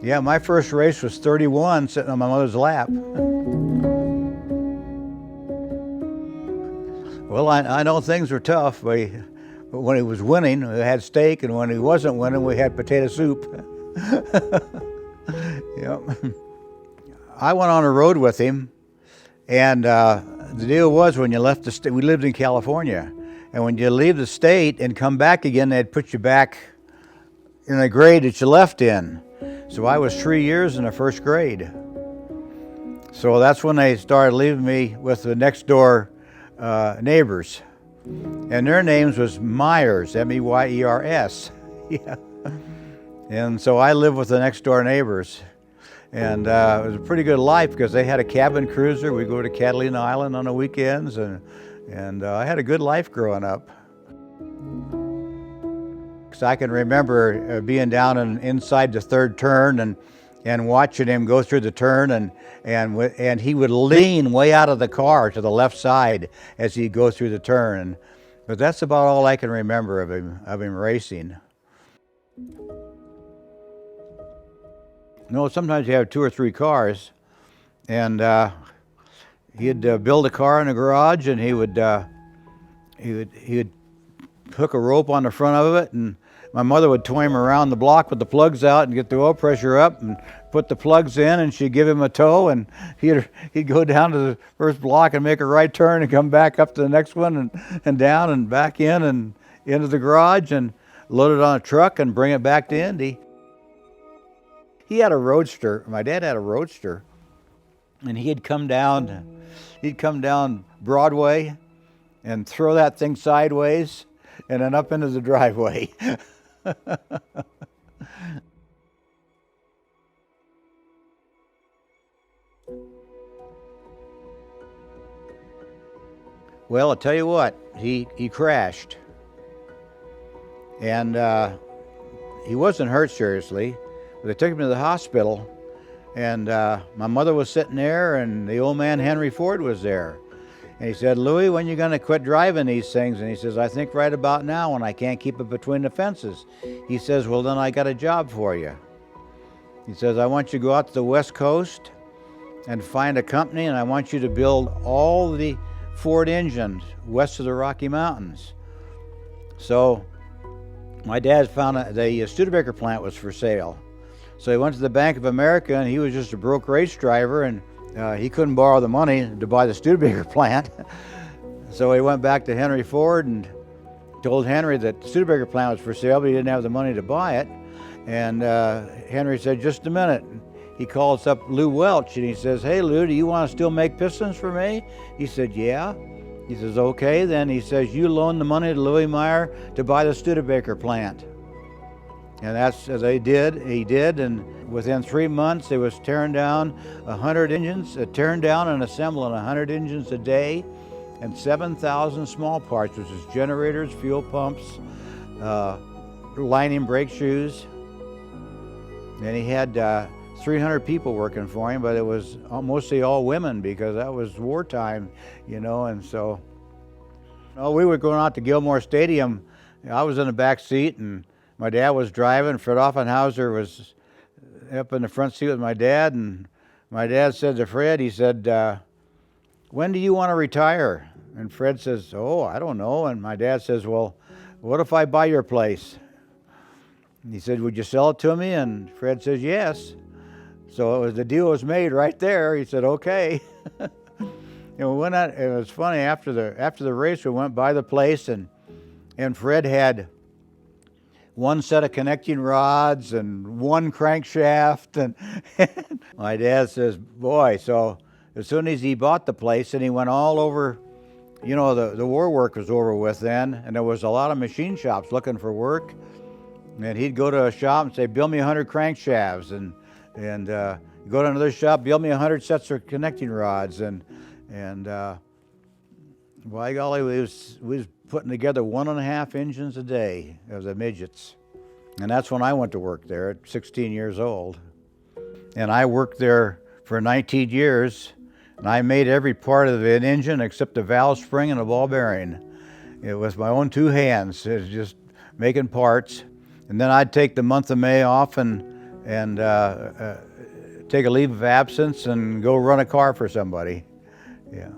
Yeah, my first race was 31, sitting on my mother's lap. Well, I know things were tough, but when he was winning, we had steak, and when he wasn't winning, we had potato soup. Yep. I went on a road with him, and the deal was when you left the state, we lived in California, and when you leave the state and come back again, they'd put you back in the grade that you left in. So I was 3 years in the first grade. So that's when they started leaving me with the next door neighbors. And their names was Myers, M-E-Y-E-R-S. Yeah. And so I lived with the next door neighbors. And it was a pretty good life because they had a cabin cruiser. We'd go to Catalina Island on the weekends, and I had a good life growing up. So I can remember being down inside the third turn and watching him go through the turn, and he would lean way out of the car to the left side as he'd go through the turn. But that's about all I can remember of him racing. No, sometimes you have 2 or 3 cars, and he'd build a car in the garage, and he would hook a rope on the front of it, and my mother would tow him around the block with the plugs out and get the oil pressure up and put the plugs in, and she'd give him a tow, and he'd go down to the first block and make a right turn and come back up to the next one and down and back in and into the garage and load it on a truck and bring it back to Indy. He had a roadster. My dad had a roadster, and he'd come down Broadway and throw that thing sideways and then up into the driveway. Well, I'll tell you what, he crashed, and he wasn't hurt seriously. They took him to the hospital, and my mother was sitting there, and the old man Henry Ford was there. And he said, "Louis, when you going to quit driving these things?" And he says, "I think right about now when I can't keep it between the fences." He says, "Well, then I got a job for you." He says, "I want you to go out to the West Coast and find a company, and I want you to build all the Ford engines west of the Rocky Mountains." So my dad found the Studebaker plant was for sale. So he went to the Bank of America, and he was just a broke race driver, and he couldn't borrow the money to buy the Studebaker plant. So he went back to Henry Ford and told Henry that the Studebaker plant was for sale, but he didn't have the money to buy it. And Henry said, "Just a minute." He calls up Lou Welch, and he says, "Hey, Lou, do you want to still make pistons for me?" He said, "Yeah." He says, "Okay, then." He says, "You loan the money to Louis Meyer to buy the Studebaker plant." And that's as he did, and within 3 months, they was tearing down 100 engines, tearing down and assembling 100 engines a day, and 7,000 small parts, which is generators, fuel pumps, lining brake shoes. And he had 300 people working for him, but it was mostly all women because that was wartime, and so. We were going out to Gilmore Stadium. I was in the back seat, and my dad was driving. Fred Offenhauser was up in the front seat with my dad, and my dad said to Fred, he said, "When do you want to retire?" And Fred says, "Oh, I don't know." And my dad says, "Well, what if I buy your place?" And he said, "Would you sell it to me?" And Fred says, "Yes." So the deal was made right there. He said, "Okay." And we went out. It was funny, after the race, we went by the place, and Fred had one set of connecting rods and one crankshaft, and my dad says, "Boy," so as soon as he bought the place, and he went all over, the war work was over with then, and there was a lot of machine shops looking for work, and he'd go to a shop and say, "Build me 100 crankshafts," and go to another shop, "Build me 100 sets of connecting rods," and by golly, we was putting together 1.5 engines a day of the midgets. And that's when I went to work there at 16 years old. And I worked there for 19 years, and I made every part of an engine except the valve spring and the ball bearing. It was my own two hands, it was just making parts. And then I'd take the month of May off and take a leave of absence and go run a car for somebody. Yeah.